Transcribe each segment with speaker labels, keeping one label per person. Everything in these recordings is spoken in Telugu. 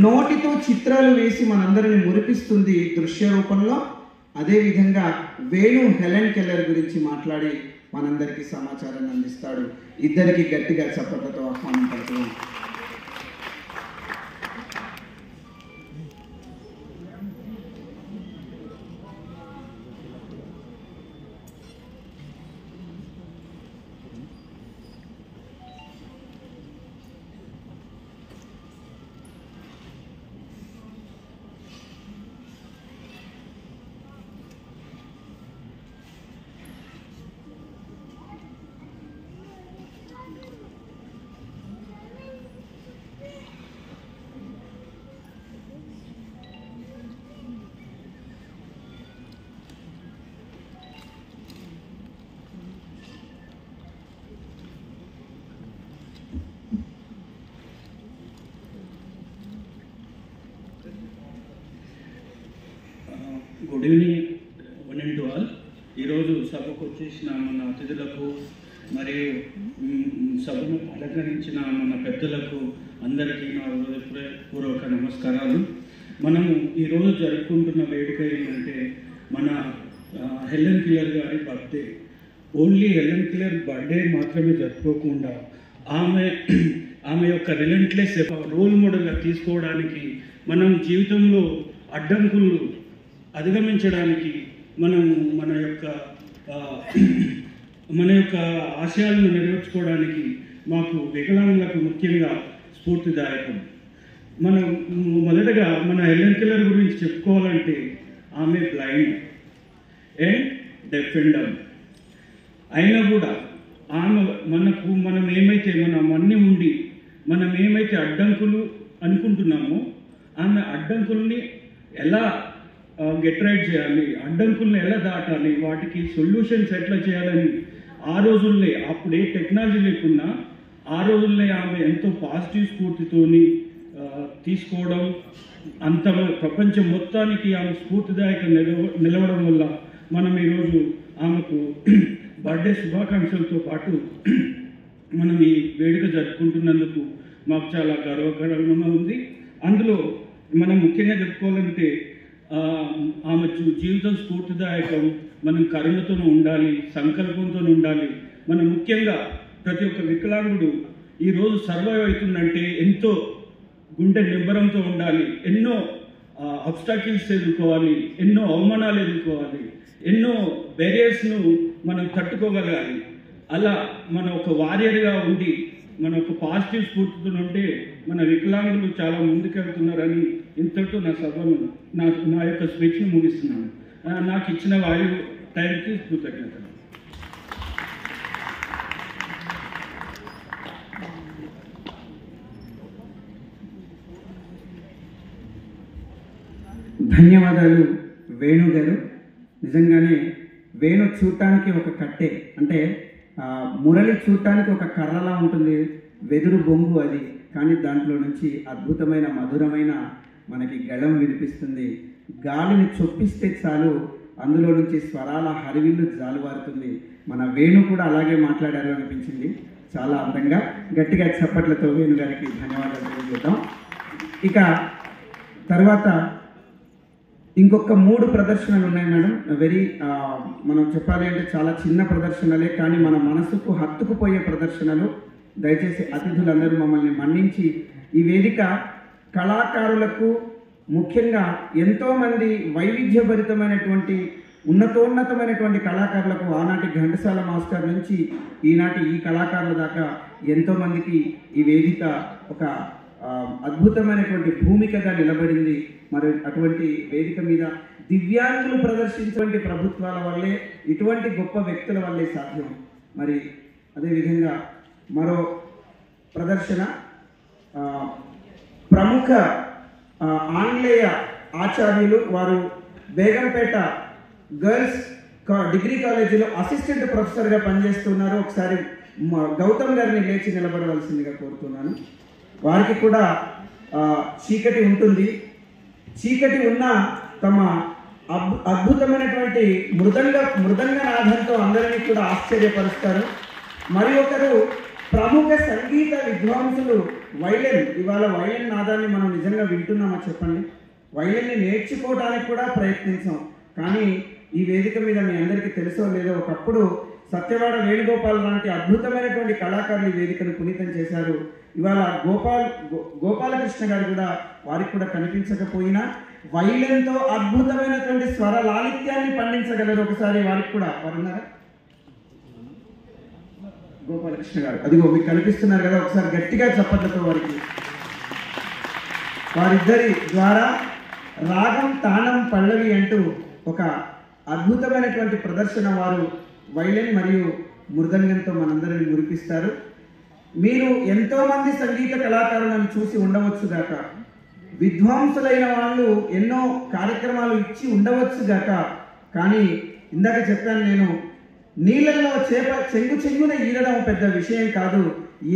Speaker 1: నోటితో చిత్రాలు వేసి మనందరిని మురిపిస్తుంది దృశ్య రూపంలో. అదేవిధంగా వేణు హెలెన్ కెల్లర్ గురించి మాట్లాడి మనందరికీ సమాచారాన్ని అందిస్తాడు. ఇద్దరికి గట్టిగా చప్పట్లతో ఆహ్వానం పడుతున్నాం.
Speaker 2: Good evening one and to all. ఈరోజు సభకు వచ్చేసిన మన అతిథులకు మరియు సభను అలంకరించిన మన పెద్దలకు అందరికీ నా హృదయపూర్వక నమస్కారాలు. మనము ఈరోజు జరుపుకుంటున్న వేడుక ఏంటంటే మన హెలెన్ కెల్లర్ గారి birthday. Only Helen Keller birthday మాత్రమే జరుపుకోకుండా ఆమె యొక్క రిలెంట్లెస్ రోల్ మోడల్గా తీసుకోవడానికి, మనం జీవితంలో అడ్డంకులు అధిగమించడానికి, మన యొక్క ఆశయాలను నెరవేర్చుకోవడానికి మాకు వికలాంగులకు ముఖ్యంగా స్ఫూర్తిదాయకం. మనం మొదటగా మన హెలెన్ కెల్లర్ గురించి చెప్పుకోవాలంటే ఆమె blind and deaf and dumb అయినా కూడా మనం ఏమైతే అడ్డంకులు అనుకుంటున్నామో ఆమె అడ్డంకుల్ని ఎలా గెట్ రైట్ చేయాలి, అడ్డంకుల్ని ఎలా దాటాలి, వాటికి సొల్యూషన్స్ ఎట్లా చేయాలని ఆ రోజుల్లో, అప్పుడు ఏ టెక్నాలజీ లేకున్నా ఆ రోజుల్లో ఆమె ఎంతో పాజిటివ్ స్ఫూర్తితోని తీసుకోవడం, అంత ప్రపంచం మొత్తానికి ఆమె స్ఫూర్తిదాయకంగా నిలవడం వల్ల మనం ఈరోజు ఆమెకు బర్త్డే శుభాకాంక్షలతో పాటు మనం ఈ వేడుక జరుపుకుంటున్నందుకు మాకు చాలా గర్వకారణంగా ఉంది. అందులో మనం ముఖ్యంగా చెప్పుకోవాలంటే ఆమె జీవితం స్ఫూర్తిదాయకం. మనం కరుణతో ఉండాలి, సంకల్పంతో ఉండాలి. మనం ముఖ్యంగా ప్రతి ఒక్క వికలాంగుడు ఈరోజు సర్వైవ్ అవుతుందంటే ఎంతో గుండె నిబ్బరంతో ఉండాలి. ఎన్నో అబ్స్టాకిల్స్ ఎదుర్కోవాలి, ఎన్నో అవమానాలు ఎదుర్కోవాలి, ఎన్నో బ్యారియర్స్ను మనం తట్టుకోగలగాలి. అలా మన ఒక వారియర్గా ఉండి మన ఒక పాజిటివ్ స్ఫూర్తితో ఉంటే మన వికలాంగులు చాలా ముందుకెళ్తున్నారని ఇంతటితో నా సభను నా యొక్క స్పీచ్ను ముగిస్తున్నాను. నాకు ఇచ్చిన వాయువు టైంకి కృతజ్ఞతలు.
Speaker 1: ధన్యవాదాలు వేణు గారు. నిజంగానే వేణు చూడటానికి ఒక కట్టె, అంటే మురళి చూడటానికి ఒక కర్రలా ఉంటుంది, వెదురు బొంగు అది, కానీ దాంట్లో నుంచి అద్భుతమైన మధురమైన మనకి గళం వినిపిస్తుంది. గాలిని చొప్పిస్తే చాలు అందులో నుంచి స్వరాల హరివిల్లు జాలువారుతుంది. మన వేణు కూడా అలాగే మాట్లాడారు అనిపించింది, చాలా అందంగా. గట్టిగా చప్పట్లతో వేణు గారికి ధన్యవాదాలు తెలియజేద్దాం. ఇక తర్వాత ఇంకొక 3 ప్రదర్శనలు ఉన్నాయి మేడం. మనం చెప్పాలి అంటే చాలా చిన్న ప్రదర్శనలే, కానీ మన మనసుకు హత్తుకుపోయే ప్రదర్శనలు. దయచేసి అతిథులందరూ మమ్మల్ని మన్నించి, ఈ వేదిక కళాకారులకు ముఖ్యంగా ఎంతోమంది వైవిధ్యభరితమైనటువంటి ఉన్నతోన్నతమైనటువంటి కళాకారులకు, ఆనాటి ఘంటసాల మాస్టర్ నుంచి ఈనాటి ఈ కళాకారుల దాకా ఎంతోమందికి ఈ వేదిక ఒక అద్భుతమైనటువంటి భూమికగా నిలబడింది. మరి అటువంటి వేదిక మీద దివ్యాంగులు ప్రదర్శించేటువంటి ప్రభుత్వాల వల్లే, ఇటువంటి గొప్ప వ్యక్తుల వల్లే సాధ్యం. మరి అదేవిధంగా మరో ప్రదర్శన ప్రముఖ ఆంగ్లేయ ఆచార్యులు, వారు బేగంపేట గర్ల్స్ డిగ్రీ కాలేజీలో అసిస్టెంట్ ప్రొఫెసర్గా పనిచేస్తున్నారు. ఒకసారి గౌతమ్ గారిని లేచి నిలబడవలసిందిగా కోరుతున్నాను. వారికి కూడా చీకటి ఉంటుంది, చీకటి ఉన్న తమ అద్భుతమైనటువంటి మృదంగ నాదంతో అందరినీ కూడా ఆశ్చర్యపరుస్తారు. మరి ఒకరు ప్రముఖ సంగీత విద్వాంసులు వైలెన్, ఇవాళ వైలెన్ నాదాన్ని మనం నిజంగా వింటున్నామా చెప్పండి? వైలెన్ని నేర్చుకోవడానికి కూడా ప్రయత్నించాం. కానీ ఈ వేదిక మీద మీ అందరికీ తెలుసో లేదో, ఒకప్పుడు సత్యవాడ వేణుగోపాల్ లాంటి అద్భుతమైనటువంటి కళాకారులు ఈ వేదికను పునీతం చేశారు. ఇవాళ గోపాలకృష్ణ గారు కూడా, వారికి కూడా కనిపించకపోయినా వైలెన్తో అద్భుతమైనటువంటి స్వర లాలిత్యాన్ని పండించగలరు. ఒకసారి వారికి కూడా వారున్నారా? గోపాలకృష్ణ గారు, అదిగో మీకు కనిపిస్తున్నారు కదా, ఒకసారి గట్టిగా చప్పట్లతో వారికి. వారిద్దరి ద్వారా రాగం, తాళం, పల్లవి అంటూ ఒక అద్భుతమైనటువంటి ప్రదర్శన వారు వైలెన్ మరియు మృదంగంతో మనందరిని మురిపిస్తారు. మీరు ఎంతోమంది సంగీత కళాకారులను చూసి ఉండవచ్చు గాక, విద్వాంసులైన వాళ్ళు ఎన్నో కార్యక్రమాలు ఇచ్చి ఉండవచ్చు గాక, కానీ ఇందాక చెప్పాను నేను, నీళ్ళల్లో చేప చెంగున ఈదడం పెద్ద విషయం కాదు,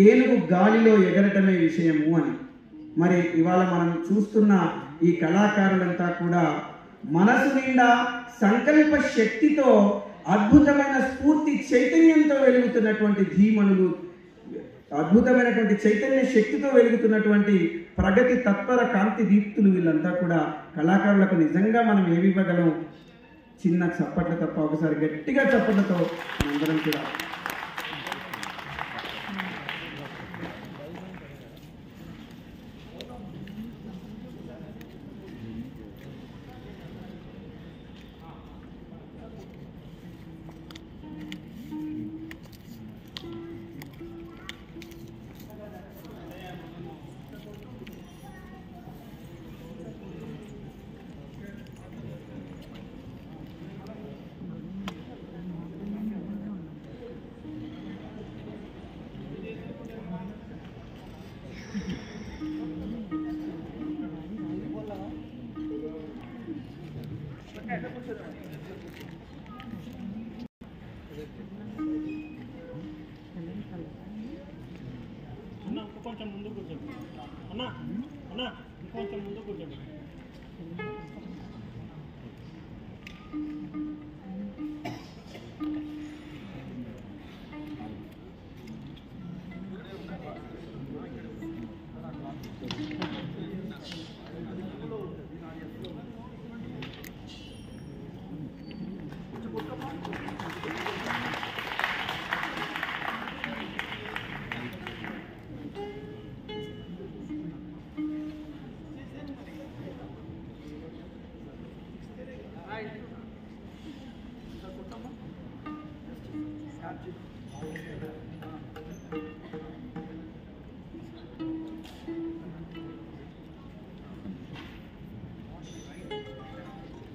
Speaker 1: ఏనుగు గాలిలో ఎగరటమే విషయము అని. మరి ఇవాళ మనం చూస్తున్న ఈ కళాకారులంతా కూడా మనసు నిండా సంకల్ప శక్తితో, అద్భుతమైన స్ఫూర్తి చైతన్యంతో వెలుగుతున్నటువంటి ధీమనులు, అద్భుతమైనటువంటి చైతన్య శక్తితో వెలుగుతున్నటువంటి ప్రగతి తత్పర కాంతి దీప్తులు. వీళ్ళంతా కూడా కళాకారులకు నిజంగా మనం ఏమి ఇవ్వగలం? చిన్న చప్పట్ల తప్ప. ఒకసారి గట్టిగా చప్పట్లతో మనందరం కూడా
Speaker 3: కొంచెం ముందు కూర్చోండి అన్నా, అన్నా ఇంకొంచెం ముందు కూర్చోండి.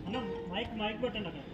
Speaker 3: అన్న మైక్ పెట్టండి అక్కడ.